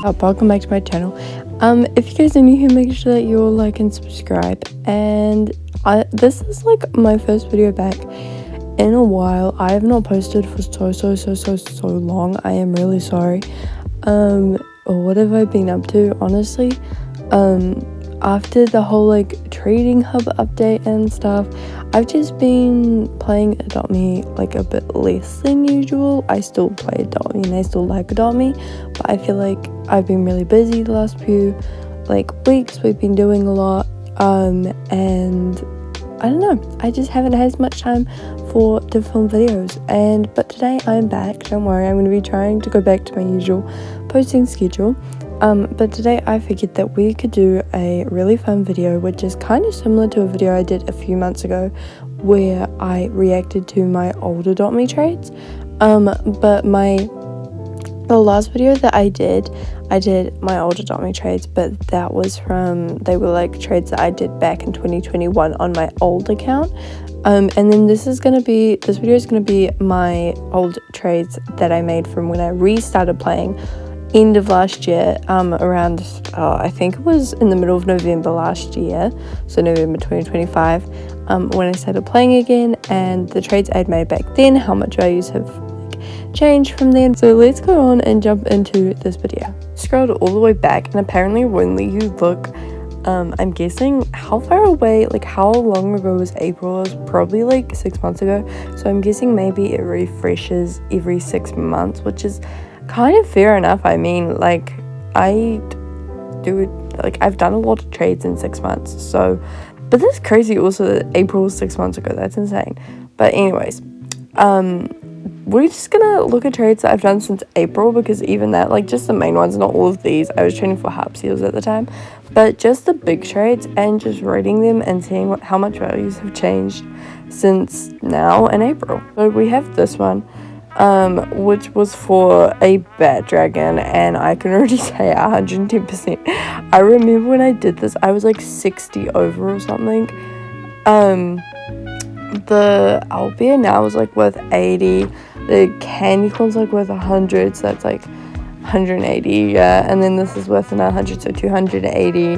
Welcome back to my channel. If you guys are new here, make sure that you all like and subscribe. And this is like my first video back in a while. I have not posted for so long. I am really sorry. What have I been up to? Honestly, after the whole like trading hub update and stuff, I've just been playing Adopt Me like a bit less than usual. I still play Adopt Me and I still like Adopt Me, but I feel like I've been really busy the last few like weeks. We've been doing a lot, and I don't know, I just haven't had as much time to film videos. But today I'm back. Don't worry, I'm going to be trying to go back to my usual posting schedule. But today I figured that we could do a really fun video, which is kind of similar to a video I did a few months ago where I reacted to my old Adopt Me trades. But the last video that I did my old Adopt Me trades, but they were like trades that I did back in 2021 on my old account. And then this video is gonna be my old trades that I made from when I restarted playing end of last year, around I think it was in the middle of November last year, so November 2025, when I started playing again, and the trades I'd made back then, how much values have changed from then. So let's go on and jump into this video. Scrolled all the way back, and apparently when you look, I'm guessing how far away, like how long ago was April? It was probably like 6 months ago, so I'm guessing maybe it refreshes every 6 months, which is kind of fair enough. I mean, like I've done a lot of trades in 6 months, so, but that's crazy also that April was 6 months ago. That's insane. But anyways, we're just gonna look at trades that I've done since April, because even that, like just the main ones, not all of these. I was trading for harp seals at the time, but just the big trades, and just rating them and seeing how much values have changed since now in April. So we have this one, which was for a bat dragon, and I can already say 110%. I remember when I did this, I was like 60 over or something. The Albia now is like worth 80. The candy corn's like worth 100, so that's like 180, yeah. And then this is worth another 100, so 280.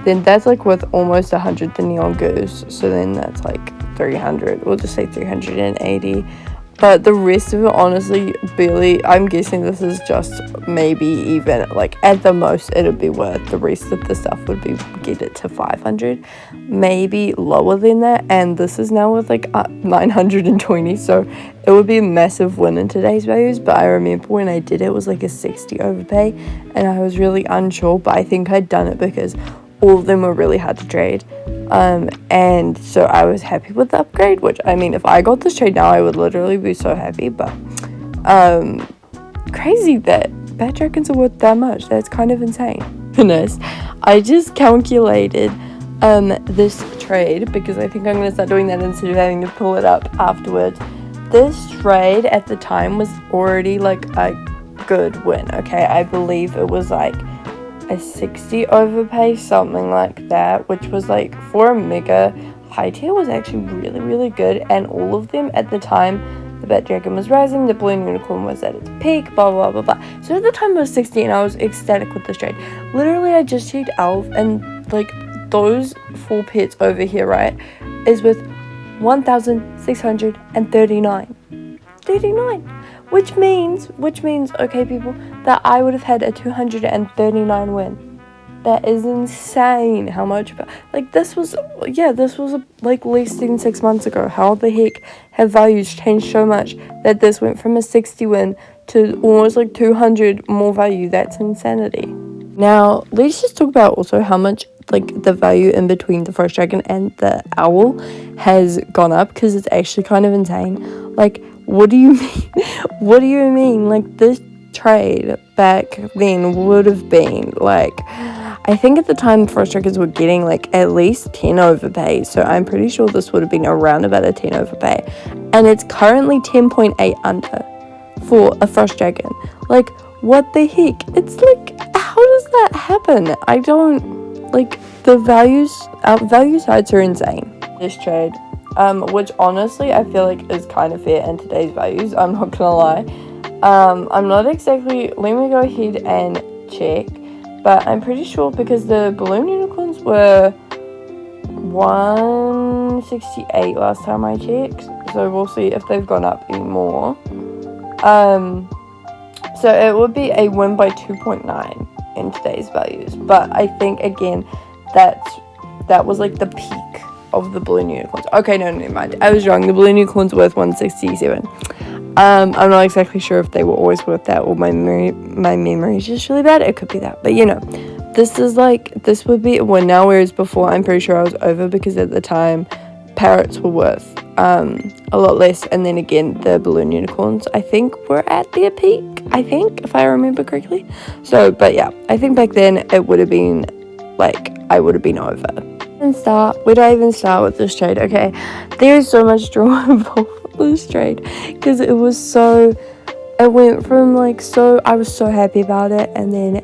Then that's like worth almost 100, the neon goose. So then that's like 300. We'll just say 380. But the rest of it, honestly, barely. I'm guessing this is just maybe even, like, at the most, it'll be worth. The rest of the stuff would be, get it to 500. Maybe lower than that. And this is now worth, like, 920. So it would be a massive win in today's values. But I remember when I did it, it was, like, a 60 overpay. And I was really unsure. But I think I'd done it because all of them were really hard to trade. And so I was happy with the upgrade, which, I mean, if I got this trade now, I would literally be so happy. But crazy that bat dragons are worth that much. That's kind of insane. Goodness, I just calculated this trade, because I think I'm going to start doing that instead of having to pull it up afterwards. This trade at the time was already like a good win. Okay, I believe it was like a 60 overpay, something like that, which was like, for a mega high tier, was actually really good. And all of them at the time, the bat dragon was rising, the balloon unicorn was at its peak, blah blah blah blah. So at the time it was 60, and I was ecstatic with this trade. Literally, I just checked elf, and like those 4 pets over here, right, is with 1,639. Which means, okay people, that I would have had a 239 win. That is insane how much, like this was like less than 6 months ago. How the heck have values changed so much that this went from a 60 win to almost like 200 more value? That's insanity. Now, let's just talk about also how much like the value in between the frost dragon and the owl has gone up, because it's actually kind of insane. Like, what do you mean? What do you mean? Like, this trade back then would have been like, I think at the time frost dragons were getting like at least 10 overpay, so I'm pretty sure this would have been around about a 10 overpay, and it's currently 10.8 under for a frost dragon. Like, what the heck? It's like, how does that happen? I don't, like, the value sides are insane. This trade, which honestly I feel like is kind of fair in today's values, I'm not gonna lie. I'm not exactly, let me go ahead and check, but I'm pretty sure because the balloon unicorns were 168 last time I checked, so we'll see if they've gone up any more. So it would be a win by 2.9 in today's values, but I think again that was like the peak of the balloon unicorns. Okay, no, never mind, I was wrong. The balloon unicorns were worth 167. I'm not exactly sure if they were always worth that, or my memory is just really bad. It could be that, but this would be a win now, whereas before I'm pretty sure I was over, because at the time parrots were worth a lot less, and then again the balloon unicorns I think were at their peak, I think, if I remember correctly. So, but yeah, I think back then it would have been like, I would have been over. Where do I even start with this trade? Okay, there is so much drama involved with this trade, because it went from I was so happy about it, and then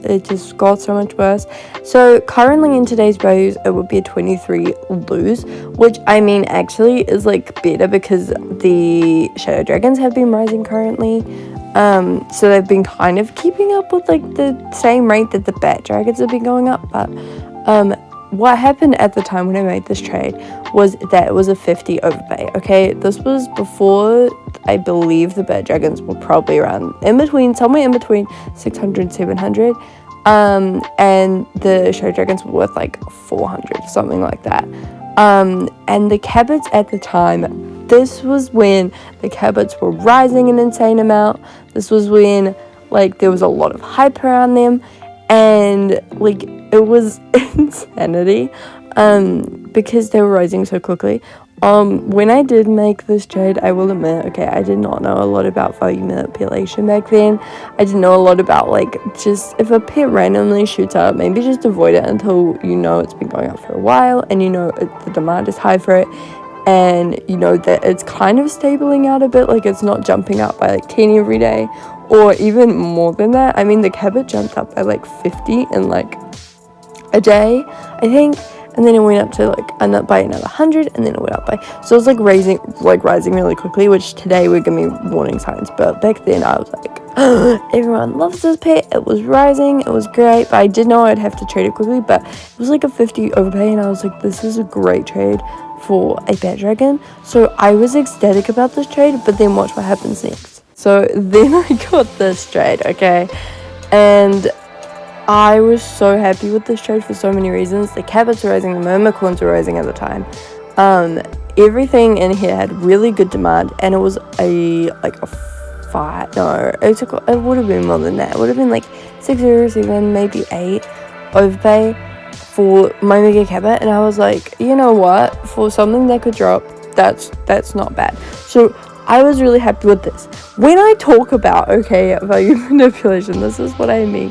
it just got so much worse. So currently in today's values it would be a 23 lose, which I mean actually is better, because the shadow dragons have been rising currently. So they've been kind of keeping up with the same rate that the bat dragons have been going up. But what happened at the time when I made this trade was that it was a 50 overpay. Okay, this was before, I believe, the bat dragons were probably around somewhere in between 600 and 700, and the shadow dragons were worth 400, something like that. And the cabots at the time, this was when the cabots were rising an insane amount. This was when there was a lot of hype around them, and it was insanity, because they were rising so quickly. When I did make this trade, I will admit, okay, I did not know a lot about value manipulation back then. I didn't know a lot about just if a pit randomly shoots up, maybe just avoid it until it's been going up for a while, and the demand is high for it, and that it's kind of stabling out a bit, it's not jumping up by 10 every day, or even more than that. I mean, the cabot jumped up by 50 in a day, I think, and then it went up to by another 100, and then it went up by, so it was rising really quickly, which today we're gonna be warning signs. But back then I was everyone loves this pet. It was rising, it was great, but I did know I'd have to trade it quickly. But it was a 50 overpay, and I was this is a great trade for a bat dragon. So I was ecstatic about this trade, but then watch what happens next. So then I got this trade, okay, and I was so happy with this trade for so many reasons. The cabots were rising, the mermacorns were rising at the time. Everything in here had really good demand, and it was it would have been more than that. It would have been 6 or 7, maybe 8 overpay for my mega cabot, and I was you know what, for something that could drop, that's not bad. So I was really happy with this. When I talk about, okay, value manipulation, this is what I mean.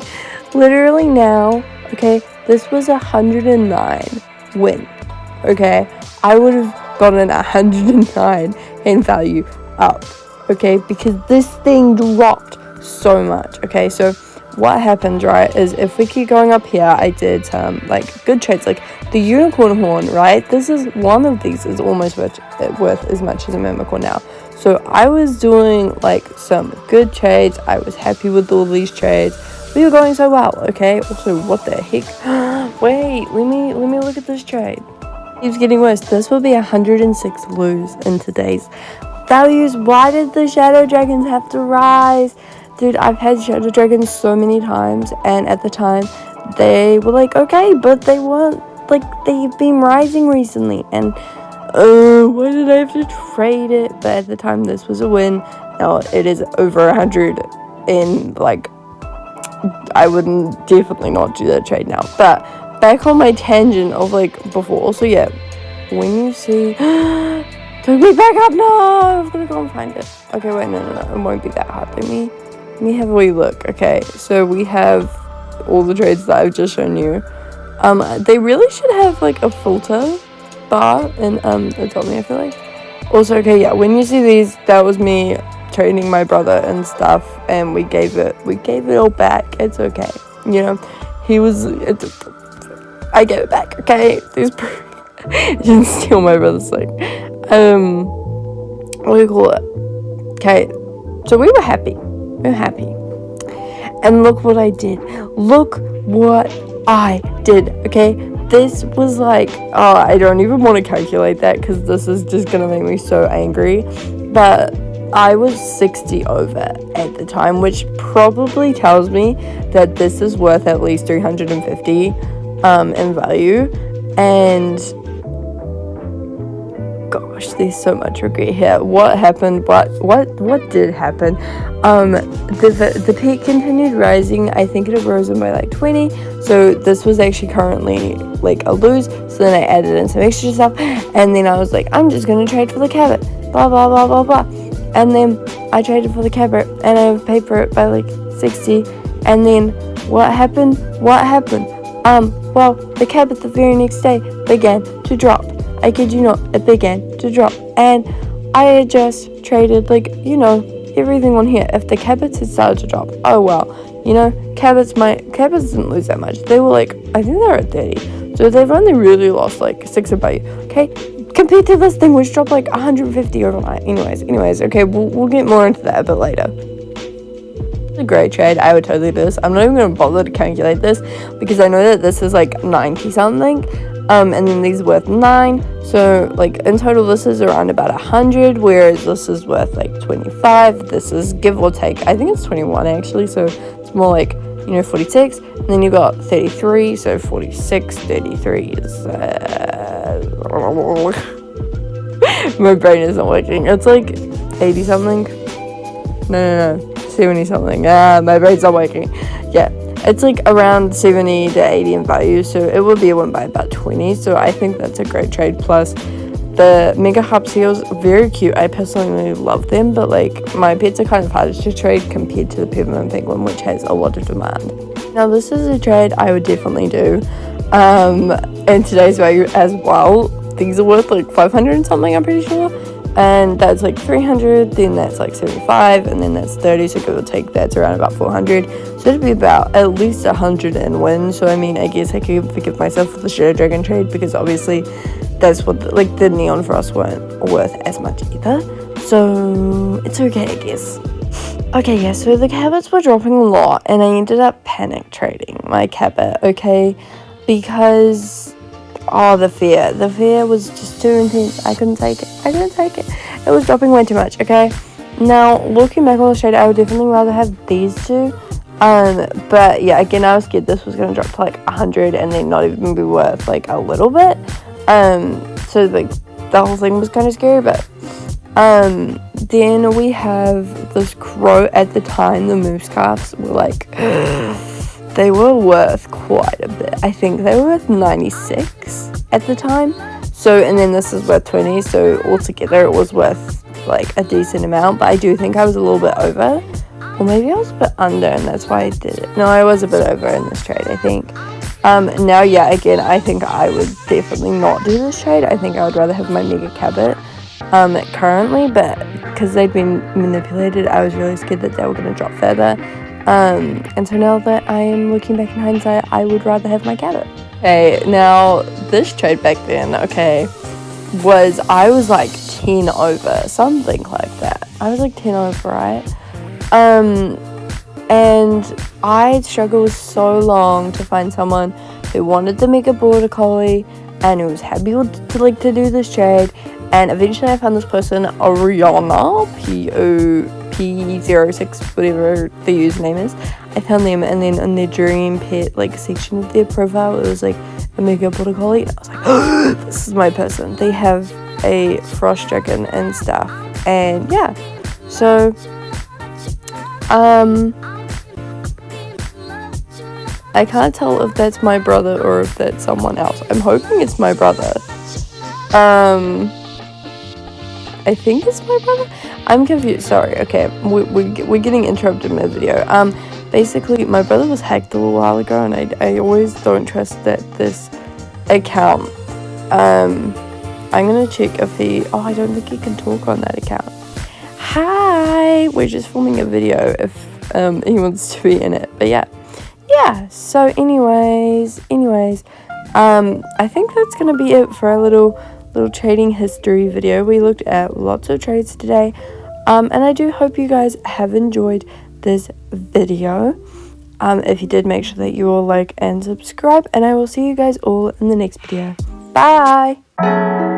Literally now, okay, this was 109 win, okay? I would have gotten 109 in value up, okay, because this thing dropped so much, okay? So what happens, right, is if we keep going up here, I did some good trades, the unicorn horn, right? This is one of these is almost worth as much as a mermacorn now. So I was doing some good trades. I was happy with all these trades. We were going so well, okay? Also, what the heck? Wait, let me look at this trade. It keeps getting worse. This will be 106 lose in today's values. Why did the shadow dragons have to rise? Dude, I've had shadow dragons so many times, and at the time they were okay, but they weren't they've been rising recently, and why did I have to trade it? But at the time this was a win. Now it is over 100, and I wouldn't definitely not do that trade now. But back on my tangent of before, also, yeah, when you see took me back up, no, I'm gonna go and find it. Okay, wait, no, it won't be that hard. Let me have a wee look. Okay, so we have all the trades that I've just shown you. They really should have a filter bar and the top me, I feel also, okay, yeah, when you see these, that was me trading my brother and stuff, and we gave it all back. It's okay, I gave it back, okay? There's proof. I didn't steal my brother's what do you call it? Okay, so we were happy, And look what I did. Look what I did, okay? This was like, oh, I don't even want to calculate that because this is just going to make me so angry. But I was 60 over at the time, which probably tells me that this is worth at least 350 in value. And gosh, there's so much regret here. What happened? What did happen? The peak continued rising. I think it had risen by like 20. So this was actually currently like a lose. So then I added in some extra stuff, and then I was like, I'm just gonna trade for the cabot. Blah blah blah blah blah. And then I traded for the cabot, and I paid for it by like 60. And then what happened? Well, the cabot the very next day began to drop. I kid you not, it began to drop. And I had just traded, like, you know, everything on here. If the cabots had started to drop, oh well, you know, cabots didn't lose that much. They were like, I think they were at 30. So they've only really lost like 6 in value. Okay, compared to this thing, which dropped like 150 overnight. Anyways, okay, we'll get more into that a bit later. A great trade. I would totally do this. I'm not even going to bother to calculate this because I know that this is like 90 something, and then these are worth 9. So like in total this is around about 100, whereas this is worth like 25. This is give or take, I think it's 21 actually, so it's more like, you know, 46. And then you got 33, so 46, 33 is my brain isn't working. It's like 80 something. No. 70 something. My brain's not working. Yeah, it's like around 70 to 80 in value, so it would be a win by about 20. So I think that's a great trade. Plus the mega harp seals, very cute. I personally love them, but like my pets are kind of harder to trade compared to the peppermint penguin, which has a lot of demand. Now this is a trade I would definitely do in today's value as well. These are worth like 500 and something, I'm pretty sure. And that's like 300, then that's like 75, and then that's 30, so give or take that's around about 400. So it'd be about at least 100 in win. So I mean, I guess I could forgive myself for the Shadow Dragon trade because obviously that's what the Neon Frost weren't worth as much either. So it's okay, I guess. Okay, yeah, so the cabots were dropping a lot, and I ended up panic trading my cabot, okay, because the fear was just too intense. I couldn't take it. It was dropping way too much, okay? Now, looking back on the trade, I would definitely rather have these two. But yeah, again, I was scared this was going to drop to like 100 and then not even be worth like a little bit. So like the whole thing was kind of scary, but then we have this crow. At the time, the moose calves were like they were worth quite a bit. I think they were worth 96 at the time. So, and then this is worth 20. So altogether, it was worth like a decent amount. But I do think I was a little bit over, or maybe I was a bit under, and that's why I did it. No, I was a bit over in this trade, I think. Now, yeah, again, I think I would definitely not do this trade. I think I would rather have my mega cabot currently, but because they'd been manipulated, I was really scared that they were going to drop further. And so now that I am looking back in hindsight, I would rather have my cabot. Okay, now this trade back then, okay, I was like 10 over, something like that. I was like 10 over, right? And I struggled so long to find someone who wanted the mega border collie and who was happy to do this trade. And eventually I found this person, Oriana, P06, whatever the username is. I found them, and then in their dream pet section of their profile, it was like a mega border collie. And I was like, oh, this is my person. They have a frost dragon and stuff. And yeah, so I can't tell if that's my brother or if that's someone else. I'm hoping it's my brother. I think it's my brother. I'm confused. Sorry. Okay, we're getting interrupted in my video. Basically, my brother was hacked a little while ago, and I always don't trust that this account. I'm gonna check if he. Oh, I don't think he can talk on that account. Hi, we're just filming a video if he wants to be in it. But yeah. So anyways, I think that's gonna be it for our little trading history video. We looked at lots of trades today, and I do hope you guys have enjoyed this video. If you did, make sure that you all like and subscribe, and I will see you guys all in the next video. Bye!